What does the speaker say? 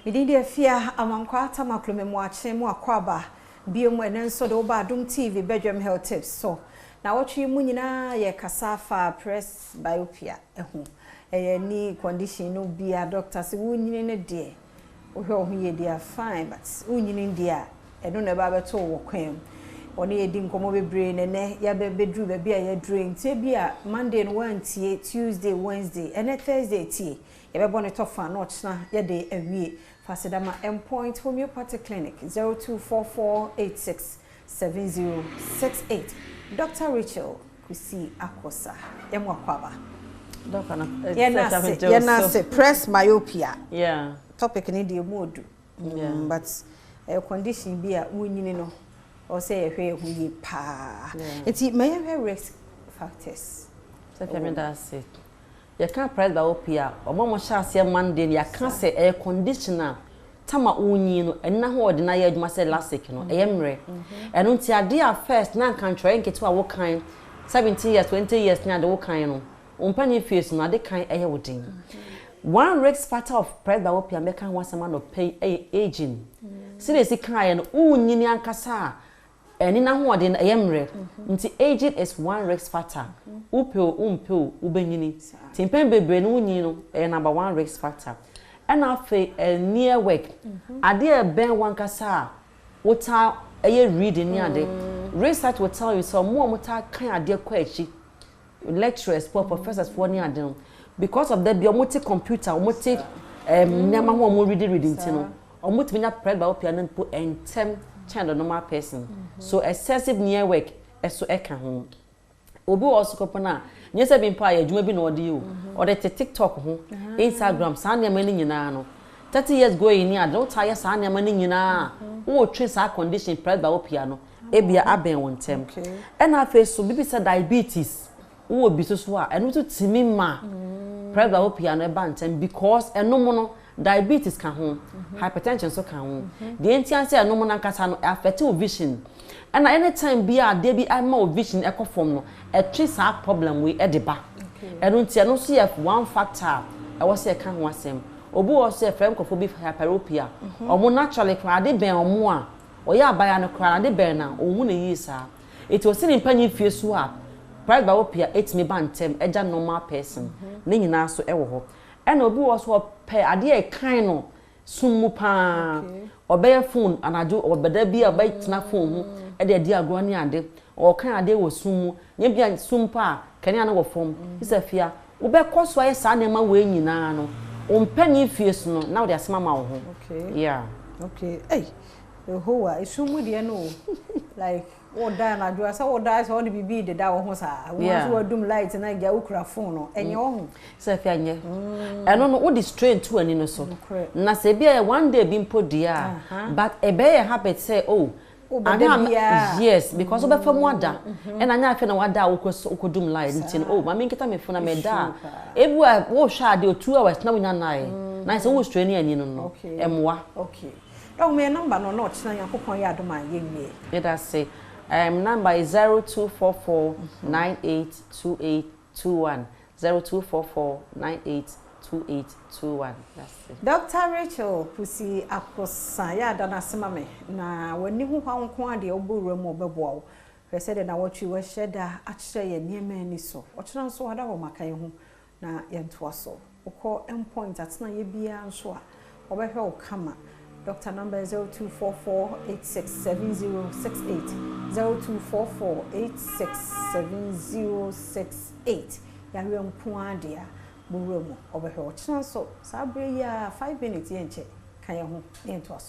Ididi afia amankwata maklome mu ache mu akwaba biom enenso de oba Adom TV Badwam health tips so na wotwe mu nyina ye kasafa presbyopia ehu ni condition no bia doctor se wunyine ne de ohwe ohu ye dia fine but wunyine dia eno na ba beto wo kwam oni edi nkomo bebre ne ya bedru be bia ya drain tie bia Monday no wantie Tuesday Wednesday and Thursday tie ye be bone to fa no chna ye de awie fasidama endpoint homeopathic clinic 0244867068 Dr. Rachel Kusi Akosa yemwa kwaba Doctor yana se presbyopia yeah topic ni de modu but a condition bia wunyine no or say a way who pa. It's may have risk factors. So that's it. You can't presbyopia or mama shall say Monday, you can't say air conditioner. Tama unyi and na ho deny you must say last week, no, emre. And until dear first, now can try and get to our kind 17 years, 20 years near the kind. Umpany face, no, they kind air wooding. One risk factor of presbyopia make one someone of pay aging. Seriously, crying, unyi ankasa. Eni na ho de emre nti aging is one risk factor upeo ubenyini timpen bebre no nyi no number one risk factor and afi near work ade ben wankasa wota reading ni ade research will tell you so more mota kan ade kwachi lecturers professors for ni ade because of the biomoti computer omoti nyama ho mo reading tino omoti benya presbyopia no po entem kind of normal person so excessive near work eso eka ho obi also kopona nyese bi mpa ya adwuma bi na ode yo ode TikTok ho Instagram sa na mani nyina no 30 years go in ya don't tire sa na mani nyina wo twe sa condition presbyopia no ebia aben wontem and na face so bibi say diabetes wo bi so a eno to timi ma presbyopia no e ba ntem because eno mo no diabetes can ho hypertension so can ho the entiance no mo nankasa no affect vision and anytime bia there be ama vision e form no e trace our problem we e de ba and untia no so ye one factor e was e kan ho asem obi wo so e frem kofo bi hyperopia omo naturally kwa de ben omo a oya abaya no kwa de ben na omu na yi sa it was in panyi fie so a presbyopia it me bantem eja normal person ne nyina so e wo ho and obi was so pe ade e kan no sumu pa obey phone anajo obeda bi obey tena phone hu e de ade agro ne ade o kan ade wo sumu nya bia sumpa kan ya no wo fom isafia obe koso aye sa na ma we nyina no ompani fie so no na wo de asema ma wo ho yeah hey ho sumu de no like o da na do asa o da so the bibi de da wo ho sa wo so dum light na ga ukura phone no enye wo ho isafia nye eno no wo di strain to ani no so na se bia one day bi mpo dia but e be your habit say yes because obe fa mu ada and anya afi na wada okodum light ntin mama nkita me funa me da ebu wo hwa ade 2 hours na wonya na se wo strain ani no emwa oh me number no not na yakopon ya Adom ayemie let us say number is 0244982821 0244982821 that's it. Dr. Rachel Kusi Akosa ya dana semame na wani hu hwanko ade oburu mu obebo resede na watwi we sheda akire ye niema ni so ochena so wada wo makan hu na yentoa so ukọ endpoint atena ye bia nso a obehwe wo kama Doctor number 0244867068 0244867068 yawe nko ade a burumu obehwe ochena so sabre ya 5 minutes yenche kan ye ho yentoa so